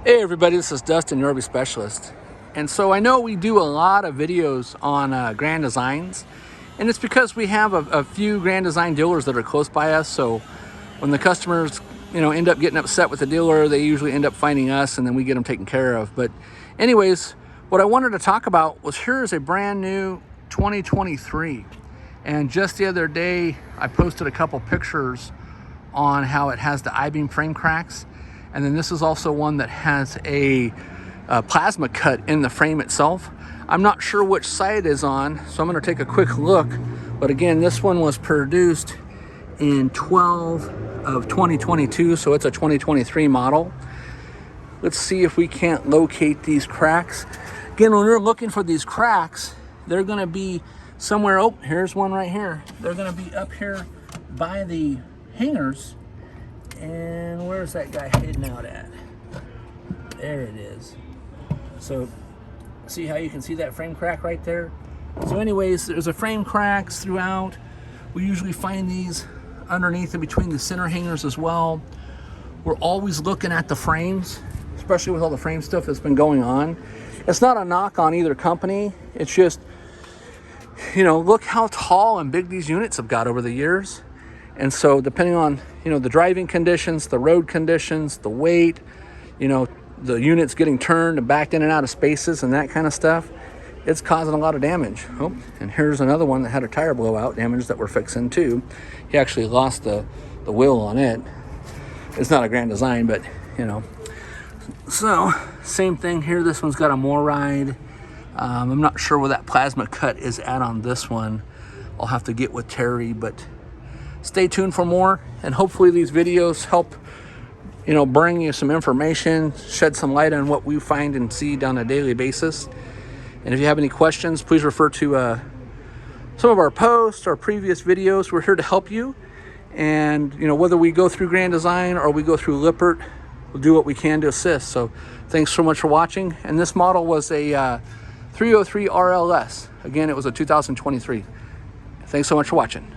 Hey everybody, this is Dustin, your RV specialist. And so I know we do a lot of videos on Grand Designs, and it's because we have a few Grand Design dealers that are close by us. So when the customers, end up getting upset with the dealer, they usually end up finding us, and then we get them taken care of. But anyways, what I wanted to talk about was here's a brand new 2023. And just the other day, I posted a couple pictures on how it has the I-beam frame cracks. And then this is also one that has a plasma cut in the frame itself. I'm not sure which side it is on, so I'm going to take a quick look. But again, this one was produced in 12 of 2022, so it's a 2023 model. Let's see if we can't locate these cracks. Again, when we're looking for these cracks, they're going to be somewhere. Oh, here's one right here. They're going to be up here by the hangers. And where's that guy hidden out at? There it is. So see how you can see that frame crack right there? So anyways, there's a frame cracks throughout. We usually find these underneath and between the center hangers as well. We're always looking at the frames, especially with all the frame stuff that's been going on. It's not a knock on either company. It's just, look how tall and big these units have got over the years. And so depending on, the driving conditions, the road conditions, the weight, the units getting turned and backed in and out of spaces and that kind of stuff, it's causing a lot of damage. Oh, and here's another one that had a tire blowout damage that we're fixing too. He actually lost the wheel on it. It's not a Grand Design, but, So, same thing here. This one's got a more ride. I'm not sure where that plasma cut is at on this one. I'll have to get with Terry, but stay tuned for more, and hopefully these videos help, bring you some information, shed some light on what we find and see on a daily basis. And if you have any questions, please refer to some of our posts or previous videos. We're here to help you. And, whether we go through Grand Design or we go through Lippert, we'll do what we can to assist. So thanks so much for watching. And this model was a 303 RLS. Again, it was a 2023. Thanks so much for watching.